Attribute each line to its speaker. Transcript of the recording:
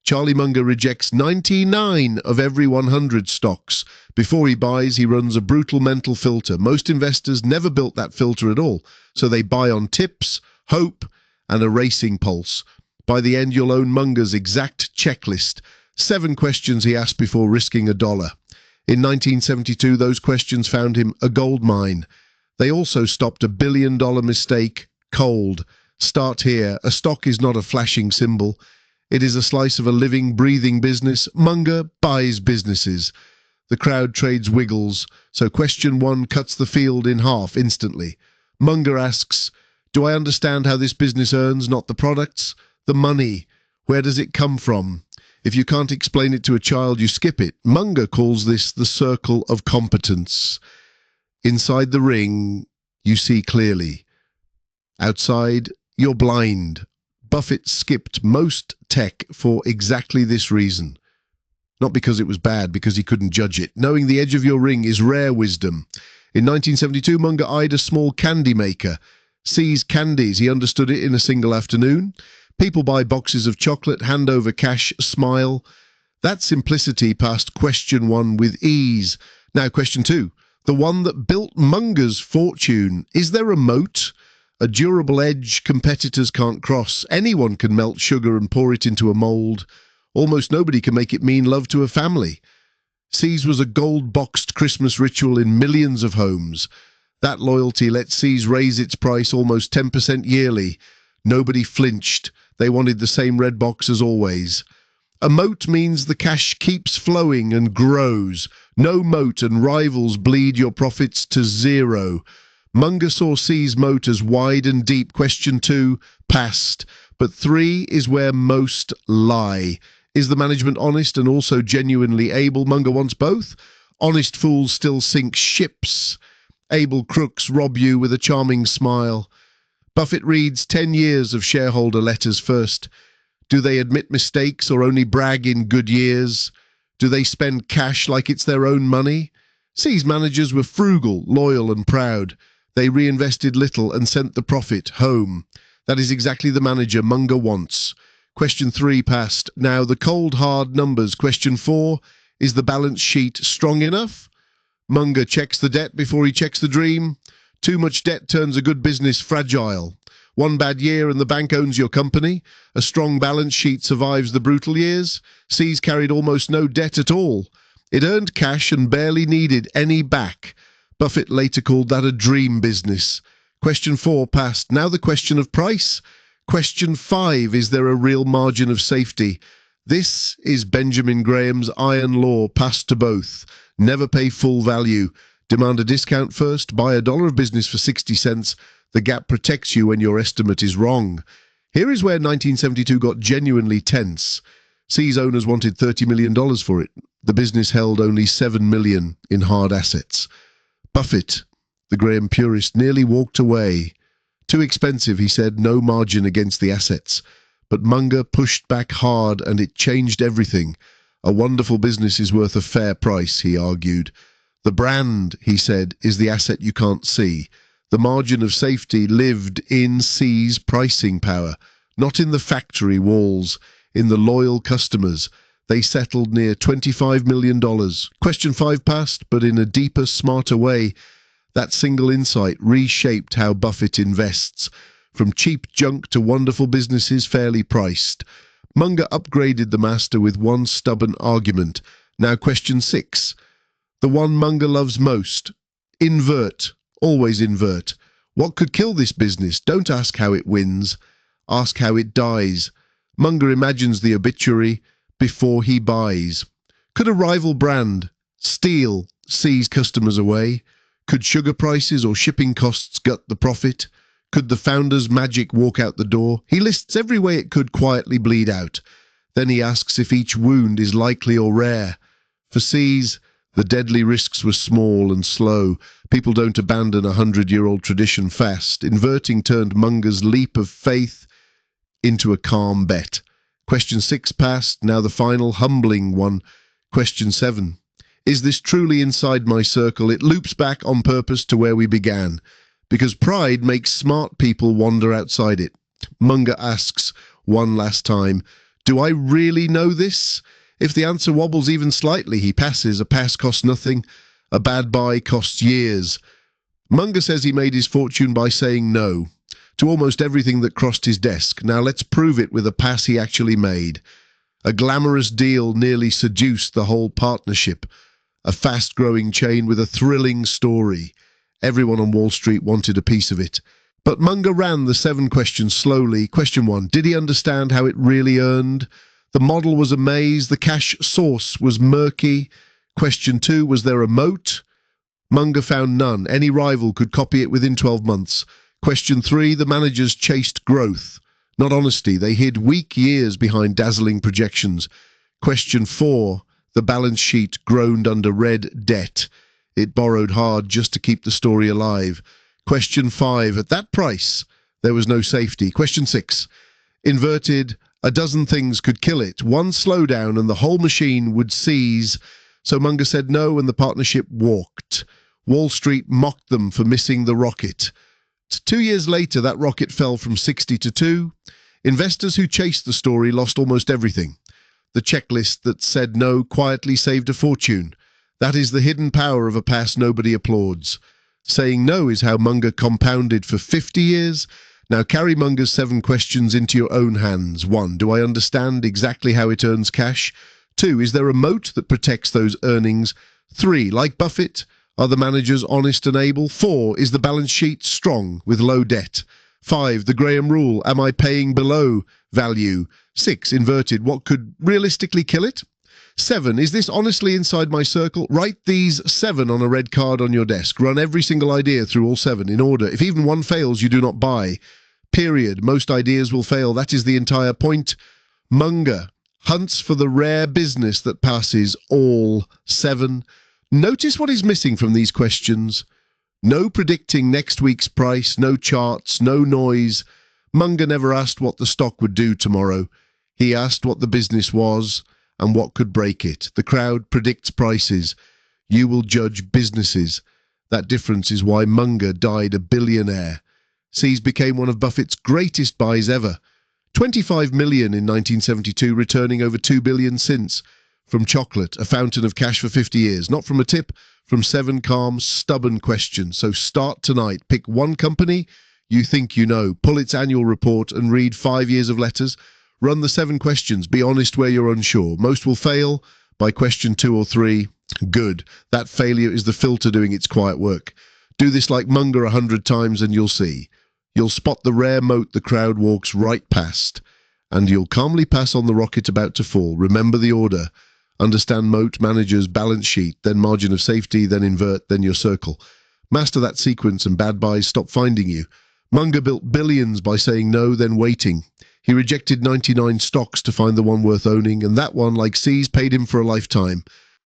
Speaker 1: Charlie Munger rejects 99 of every 100 stocks. Before he buys, he runs a brutal mental filter. Most investors never built that filter at all, so they buy on tips, hope, and a racing pulse. By the end, you'll own Munger's exact checklist. 7 questions he asked before risking $1. In 1972, those questions found him a gold mine. They also stopped a $1 billion mistake cold. Start here. A stock is not a flashing symbol. It is a slice of a living, breathing business. Munger buys businesses. The crowd trades wiggles, so question 1 cuts the field in half instantly. Munger asks, do I understand how this business earns, not the products? The money. Where does it come from? If you can't explain it to a child, you skip it. Munger calls this the circle of competence. Inside the ring, you see clearly. Outside, you're blind. Buffett skipped most tech for exactly this reason. Not because it was bad, because he couldn't judge it. Knowing the edge of your ring is rare wisdom. In 1972, Munger eyed a small candy maker. Sees candies. He understood it in a single afternoon. People buy boxes of chocolate, hand over cash, smile. That simplicity passed question 1 with ease. Now question 2. The one that built Munger's fortune. Is there a moat? A durable edge competitors can't cross. Anyone can melt sugar and pour it into a mold. Almost nobody can make it mean love to a family. See's was a gold-boxed Christmas ritual in millions of homes. That loyalty let See's raise its price almost 10% yearly. Nobody flinched. They wanted the same red box as always. A moat means the cash keeps flowing and grows. No moat and rivals bleed your profits to zero. Munger saw See's moat as wide and deep. Question 2 passed, but 3 is where most lie. Is the management honest and also genuinely able? Munger wants both. Honest fools still sink ships. Able crooks rob you with a charming smile. Buffett reads 10 years of shareholder letters first. Do they admit mistakes or only brag in good years? Do they spend cash like it's their own money? See's managers were frugal, loyal and proud. They reinvested little and sent the profit home. That is exactly the manager Munger wants. Question 3 passed. Now the cold hard numbers. Question 4, is the balance sheet strong enough? Munger checks the debt before he checks the dream. Too much debt turns a good business fragile. One bad year and the bank owns your company. A strong balance sheet survives the brutal years. See's carried almost no debt at all. It earned cash and barely needed any back. Buffett later called that a dream business. Question 4 passed. Now the question of price. Question 5, is there a real margin of safety? This is Benjamin Graham's iron law, passed to both. Never pay full value. Demand a discount first. Buy $1 of business for 60 cents. The gap protects you when your estimate is wrong. Here is where 1972 got genuinely tense. See's owners wanted $30 million for it. The business held only $7 million in hard assets. Buffett, the Graham purist, nearly walked away. Too expensive, he said, no margin against the assets. But Munger pushed back hard and it changed everything. A wonderful business is worth a fair price, he argued. The brand, he said, is the asset you can't see. The margin of safety lived in See's pricing power, not in the factory walls, in the loyal customers. They settled near $25 million. Question 5 passed, but in a deeper, smarter way. That single insight reshaped how Buffett invests, from cheap junk to wonderful businesses fairly priced. Munger upgraded the master with one stubborn argument. Now question 6. The one Munger loves most. Invert. Always invert. What could kill this business? Don't ask how it wins. Ask how it dies. Munger imagines the obituary before he buys. Could a rival brand steal See's customers away? Could sugar prices or shipping costs gut the profit? Could the founder's magic walk out the door? He lists every way it could quietly bleed out. Then he asks if each wound is likely or rare. For See's, the deadly risks were small and slow. People don't abandon a 100-year-old tradition fast. Inverting turned Munger's leap of faith into a calm bet. Question 6 passed, now the final humbling one. Question 7. Is this truly inside my circle? It loops back on purpose to where we began, because pride makes smart people wander outside it. Munger asks one last time, Do I really know this? If the answer wobbles even slightly, he passes. A pass costs nothing. A bad buy costs years. Munger says he made his fortune by saying no to almost everything that crossed his desk. Now let's prove it with a pass he actually made. A glamorous deal nearly seduced the whole partnership. A fast-growing chain with a thrilling story. Everyone on Wall Street wanted a piece of it. But Munger ran the 7 questions slowly. Question 1, did he understand how it really earned? The model was a maze. The cash source was murky. Question 2, was there a moat? Munger found none. Any rival could copy it within 12 months. Question 3, the managers chased growth, not honesty. They hid weak years behind dazzling projections. Question 4, the balance sheet groaned under red debt. It borrowed hard just to keep the story alive. Question 5, at that price, there was no safety. Question 6, inverted, a dozen things could kill it. One slowdown and the whole machine would seize. So Munger said no and the partnership walked. Wall Street mocked them for missing the rocket. 2 years later, that rocket fell from 60 to 2. Investors who chased the story lost almost everything. The checklist that said no quietly saved a fortune. That is the hidden power of a pass nobody applauds. Saying no is how Munger compounded for 50 years. Now carry Munger's 7 questions into your own hands. 1, do I understand exactly how it earns cash? 2, is there a moat that protects those earnings? 3, like Buffett, are the managers honest and able? 4, is the balance sheet strong with low debt? 5, the Graham rule, am I paying below value? 6, inverted, what could realistically kill it? 7, is this honestly inside my circle? Write these 7 on a red card on your desk. Run every single idea through all 7 in order. If even one fails, you do not buy. Period. Most ideas will fail. That is the entire point. Munger hunts for the rare business that passes all 7. Notice what is missing from these questions. No predicting next week's price, no charts, no noise. Munger never asked what the stock would do tomorrow. He asked what the business was and what could break it. The crowd predicts prices. You will judge businesses. That difference is why Munger died a billionaire. Seas became one of Buffett's greatest buys ever. 25 million in 1972, returning over 2 billion since. From chocolate, a fountain of cash for 50 years. Not from a tip, from 7 calm, stubborn questions. So start tonight. Pick one company you think you know. Pull its annual report and read 5 years of letters. Run the 7 questions. Be honest where you're unsure. Most will fail by question 2 or 3. Good. That failure is the filter doing its quiet work. Do this like Munger 100 times and you'll see. You'll spot the rare moat the crowd walks right past. And you'll calmly pass on the rocket about to fall. Remember the order. Understand moat, managers, balance sheet, then margin of safety, then invert, then your circle. Master that sequence and bad buys stop finding you. Munger built billions by saying no, then waiting. He rejected 99 stocks to find the one worth owning, and that one, like Seas, paid him for a lifetime.